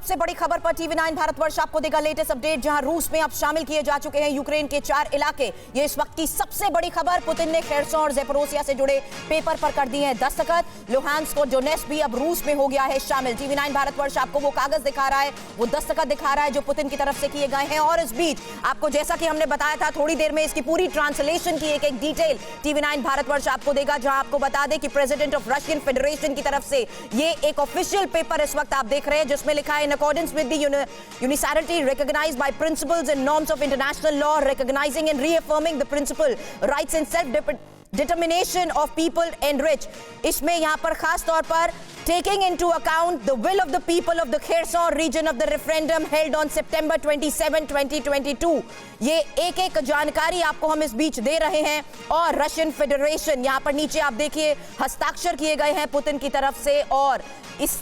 सबसे बड़ी खबर पर टीवी 9 भारतवर्ष आपको देगा लेटेस्ट अपडेट, जहां रूस में अब शामिल किए जा चुके हैं यूक्रेन के 4 इलाके। ये इस वक्त की सबसे बड़ी खबर। पुतिन ने खेर्सोन और ज़ेपोरोसिया से जुड़े पेपर पर कर दिए हैं दस्तखत। लुहांस्क और डोनेट्स्क भी अब रूस में हो गया है शामिल। टीवी 9 भारतवर्ष आपको वो कागज दिखा रहा है, वो दस्तखत दिखा रहा है जो पुतिन की तरफ से किए गए हैं। और इस बीच आपको जैसा कि हमने बताया था थोड़ी देर में इसकी पूरी ट्रांसलेशन की एक डिटेल टीवी 9 भारतवर्ष आपको देगा, जहां आपको बता दें कि प्रेसिडेंट ऑफ रशियन फेडरेशन की तरफ से ये एक ऑफिशियल पेपर इस वक्त आप देख रहे हैं, जिसमें लिखा है in accordance with the unilaterality recognized by principles and norms of international law, recognizing and reaffirming the principle rights and self determination of people enriched। इसमें यहां पर खास तौर पर taking into account the will of the people of the Kherson region of the referendum held on September 27, 2022। ये एक जानकारी आपको हम इस बीच दे रहे हैं। और रशियन फेडरेशन यहां पर नीचे आप देखिए हस्ताक्षर किए गए हैं पुतिन की तरफ से, और इस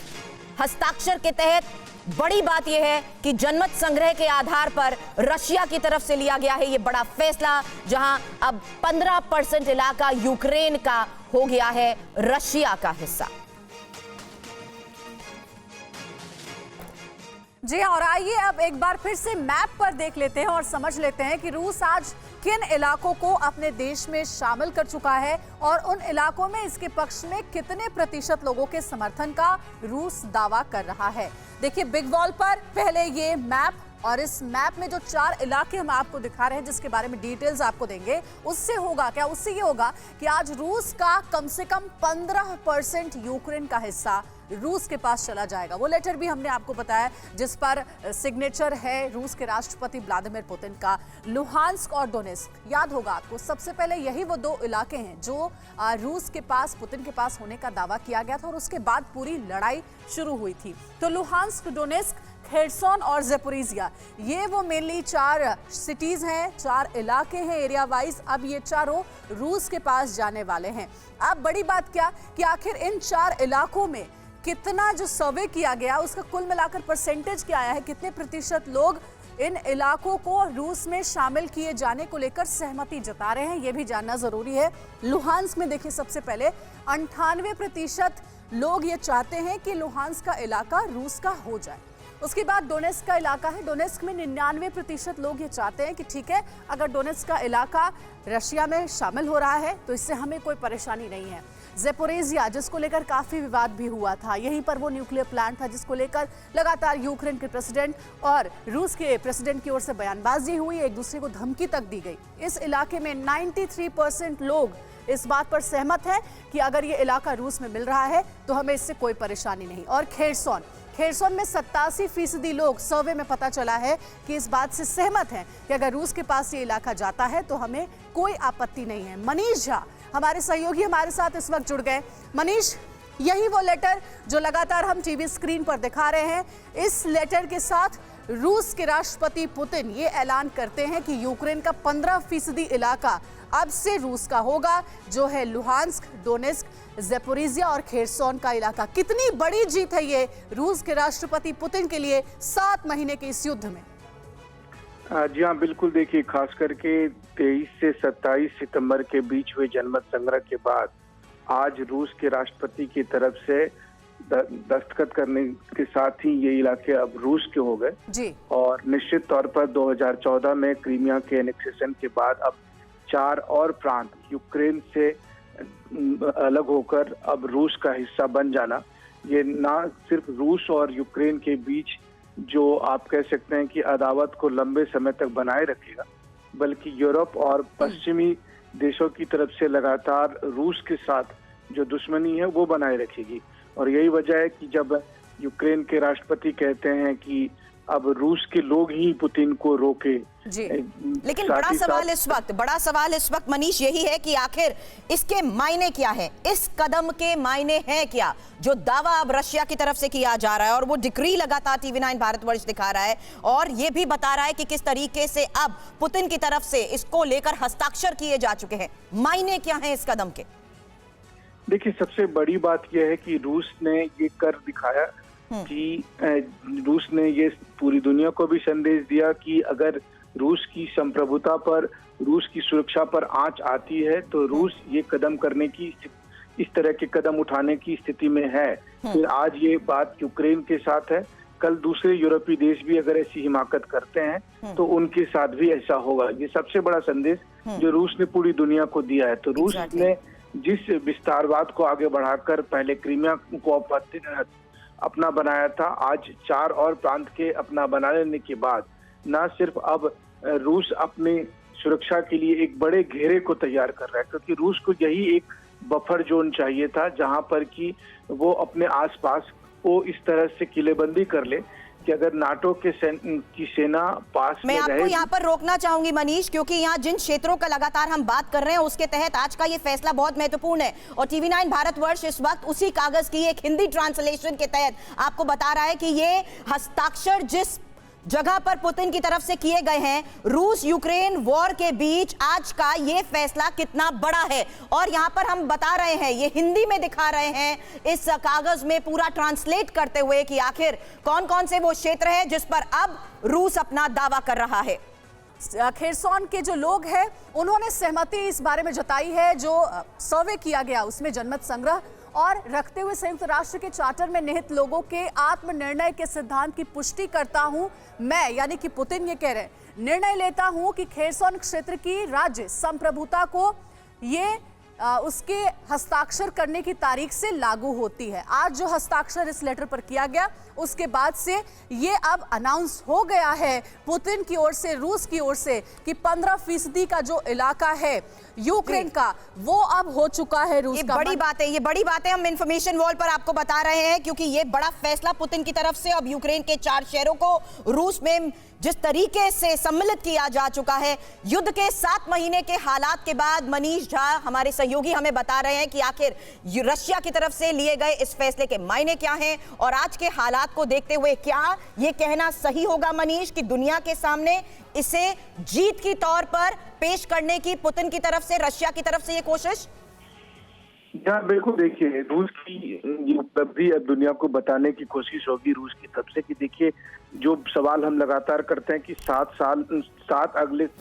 हस्ताक्षर के तहत बड़ी बात यह है कि जनमत संग्रह के आधार पर रशिया की तरफ से लिया गया है ये बड़ा फैसला, जहां अब 15% इलाका यूक्रेन का हो गया है रशिया का हिस्सा। जी और आइए अब एक बार फिर से मैप पर देख लेते हैं और समझ लेते हैं कि रूस आज किन इलाकों को अपने देश में शामिल कर चुका है और उन इलाकों में इसके पक्ष में कितने प्रतिशत लोगों के समर्थन का रूस दावा कर रहा है। देखिए बिग वॉल पर पहले ये मैप, और इस मैप में जो 4 इलाके हम आपको दिखा रहे हैं जिसके बारे में डिटेल्स आपको देंगे, उससे होगा क्या, उससे ये होगा कि आज रूस का कम से कम 15% यूक्रेन का हिस्सा रूस के पास चला जाएगा। वो लेटर भी हमने आपको बताया जिस पर सिग्नेचर है रूस के राष्ट्रपति व्लादिमीर पुतिन का। लुहांस्क और डोनेट्स्क, याद होगा आपको, सबसे पहले यही वो 2 इलाके हैं जो रूस के पास, पुतिन के पास होने का दावा किया गया था और उसके बाद पूरी लड़ाई शुरू हुई थी। तो लुहांस्क, डोनेट्स्क, खेर्सोन और ज़ेपोरिजिया, ये वो मेनली 4 सिटीज हैं, 4 इलाके हैं एरिया वाइज। अब ये चारों रूस के पास जाने वाले हैं। अब बड़ी बात क्या कि आखिर इन 4 इलाकों में कितना जो सर्वे किया गया उसका कुल मिलाकर परसेंटेज क्या आया है, कितने प्रतिशत लोग इन इलाकों को रूस में शामिल किए जाने को लेकर सहमति जता रहे हैं, यह भी जानना जरूरी है। लुहांस्क में देखिए सबसे पहले 98% लोग ये चाहते हैं कि लुहांस्क का इलाका रूस का हो जाए। उसके बाद डोनेट्स्क का इलाका है, डोनेट्स्क में 99% लोग ये चाहते हैं कि ठीक है, अगर डोनेट्स्क का इलाका रशिया में शामिल हो रहा है तो इससे हमें कोई परेशानी नहीं है। ज़ेपोरिजिया, जिसको लेकर काफ़ी विवाद भी हुआ था, यहीं पर वो न्यूक्लियर प्लांट था जिसको लेकर लगातार यूक्रेन के प्रेसिडेंट और रूस के प्रेसिडेंट की ओर से बयानबाजी हुई, एक दूसरे को धमकी तक दी गई। इस इलाके में 93% लोग इस बात पर सहमत है कि अगर ये इलाका रूस में मिल रहा है तो हमें इससे कोई परेशानी नहीं। और खेर्सोन में 87% लोग, सर्वे में पता चला है कि इस बात से सहमत हैं कि अगर रूस के पास ये इलाका जाता है तो हमें कोई आपत्ति नहीं है। मनीष झा हमारे सहयोगी हमारे साथ इस वक्त जुड़ गए। मनीष, यही वो लेटर जो लगातार हम टीवी स्क्रीन पर दिखा रहे हैं, इस लेटर के साथ रूस के राष्ट्रपति पुतिन ये ऐलान करते हैं कि यूक्रेन का 15% इलाका अब से रूस का होगा, जो है लुहांस्क, डोनेट्स्क, ज़ेपोरिजिया और खेर्सोन का इलाका। कितनी बड़ी जीत है ये रूस के राष्ट्रपति पुतिन के लिए 7 महीने के इस युद्ध में। जी हाँ, बिल्कुल। देखिए, खास करके 23 से 27 सितंबर के बीच हुए जनमत संग्रह के बाद आज रूस के राष्ट्रपति की तरफ से दस्तखत करने के साथ ही ये इलाके अब रूस के हो गए जी। और निश्चित तौर पर 2014 में क्रीमिया के एनेक्सेशन के बाद अब 4 और प्रांत यूक्रेन से अलग होकर अब रूस का हिस्सा बन जाना, ये ना सिर्फ रूस और यूक्रेन के बीच जो आप कह सकते हैं कि अदावत को लंबे समय तक बनाए रखेगा, बल्कि यूरोप और पश्चिमी देशों की तरफ से लगातार रूस के साथ जो दुश्मनी है वो बनाए रखेगी। और यही वजह है कि जब यूक्रेन के राष्ट्रपति कहते हैं कि अब रूस के लोग ही पुतिन को रोके जी। लेकिन बड़ा सवाल इस वक्त मनीष यही है कि आखिर इसके मायने क्या है, इस कदम के मायने हैं क्या, जो दावा अब रशिया की तरफ से किया जा रहा है। और वो डिक्री लगातार टीवी 9 भारतवर्ष दिखा रहा है और ये भी बता रहा है कि किस तरीके से अब पुतिन की तरफ से इसको लेकर हस्ताक्षर किए जा चुके हैं। मायने क्या है इस कदम के? देखिए, सबसे बड़ी बात यह है कि रूस ने ये कर दिखाया कि रूस ने ये पूरी दुनिया को भी संदेश दिया कि अगर रूस की संप्रभुता पर, रूस की सुरक्षा पर आंच आती है तो रूस ये कदम करने की, इस तरह के कदम उठाने की स्थिति में है। फिर आज ये बात यूक्रेन के साथ है, कल दूसरे यूरोपीय देश भी अगर ऐसी हिमाकत करते हैं तो उनके साथ भी ऐसा होगा। ये सबसे बड़ा संदेश जो रूस ने पूरी दुनिया को दिया है। तो रूस ने जिस विस्तारवाद को आगे बढ़ाकर पहले क्रीमिया को अपना बनाया था, आज 4 और प्रांत के अपना बना लेने के बाद न सिर्फ अब रूस अपनी सुरक्षा के लिए एक बड़े घेरे को तैयार कर रहा है, क्योंकि रूस को यही एक बफर जोन चाहिए था जहां पर कि वो अपने आसपास को इस तरह से किलेबंदी कर ले कि अगर नाटो की सेना पास में रहे। मैं आपको यहाँ पर रोकना चाहूंगी मनीष, क्योंकि यहाँ जिन क्षेत्रों का लगातार हम बात कर रहे हैं उसके तहत आज का ये फैसला बहुत महत्वपूर्ण है और TV9 भारतवर्ष इस वक्त उसी कागज की एक हिंदी ट्रांसलेशन के तहत आपको बता रहा है कि ये हस्ताक्षर जिस जगह पर पुतिन की तरफ से किए गए हैं, रूस यूक्रेन वॉर के बीच आज का ये फैसला कितना बड़ा है। और यहां पर हम बता रहे हैं, ये हिंदी में दिखा रहे हैं इस कागज में पूरा ट्रांसलेट करते हुए कि आखिर कौन कौन से वो क्षेत्र हैं जिस पर अब रूस अपना दावा कर रहा है। खेरसॉन के जो लोग हैं उन्होंने सहमति इस बारे में जताई है, जो सर्वे किया गया उसमें जनमत संग्रह और रखते हुए संयुक्त राष्ट्र के चार्टर में निहित लोगों के आत्मनिर्णय के सिद्धांत की पुष्टि करता हूं। मैं यानी कि पुतिन ये कह रहे हैं, निर्णय लेता हूं कि खेरसॉन क्षेत्र की राज्य संप्रभुता को ये उसके हस्ताक्षर करने की तारीख से लागू होती है। आज जो हस्ताक्षर इस लेटर पर किया गया उसके बाद से ये अब अनाउंस हो गया है पुतिन की ओर से, रूस की ओर से, कि 15% का जो इलाका है यूक्रेन का वो अब हो चुका है रूस का। ये बड़ी बात है हम इंफॉर्मेशन वॉल पर आपको बता रहे हैं, क्योंकि ये बड़ा फैसला पुतिन की तरफ से अब यूक्रेन के 4 शहरों को रूस में जिस तरीके से सम्मिलित किया जा चुका है। युद्ध के 7 महीने के हालात के बाद मनीष झा हमारे सहयोगी हमें बता रहे हैं कि आखिर रशिया की तरफ से लिए गए इस फैसले के मायने क्या हैं और आज के हालात को देखते हुए क्या ये कहना सही होगा मनीष कि दुनिया के सामने इसे जीत की तौर पर पेश करने की पुतिन की तरफ से, रशिया की तरफ से ये कोशिश? बिल्कुल, देखिए रूस की ये उपलब्धि अब दुनिया को बताने की कोशिश होगी रूस की तरफ से कि देखिए जो सवाल हम लगातार करते हैं कि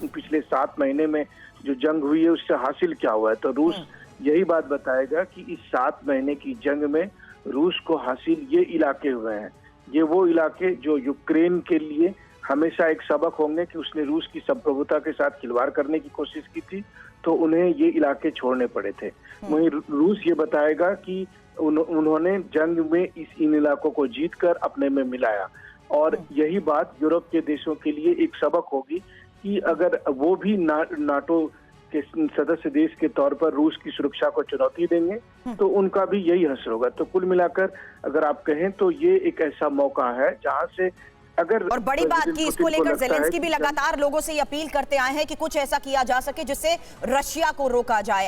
पिछले 7 महीने में जो जंग हुई है उससे हासिल क्या हुआ है, तो रूस यही बात बताएगा कि इस 7 महीने की जंग में रूस को हासिल ये इलाके हुए हैं। ये वो इलाके जो यूक्रेन के लिए हमेशा एक सबक होंगे कि उसने रूस की संप्रभुता के साथ खिलवाड़ करने की कोशिश की थी तो उन्हें ये इलाके छोड़ने पड़े थे। वहीं रूस ये बताएगा कि उन्होंने जंग में इन इलाकों को जीतकर अपने में मिलाया और यही बात यूरोप के देशों के लिए एक सबक होगी कि अगर वो भी नाटो के सदस्य देश के तौर पर रूस की सुरक्षा को चुनौती देंगे तो उनका भी यही हश्र होगा। तो कुल मिलाकर अगर आप कहें तो ये एक ऐसा मौका है जहां से अगर और बड़ी बात की इसको लेकर ज़ेलेंस्की भी लगातार लोगों से अपील करते आए हैं कि कुछ ऐसा किया जा सके जिससे रशिया को रोका जाए।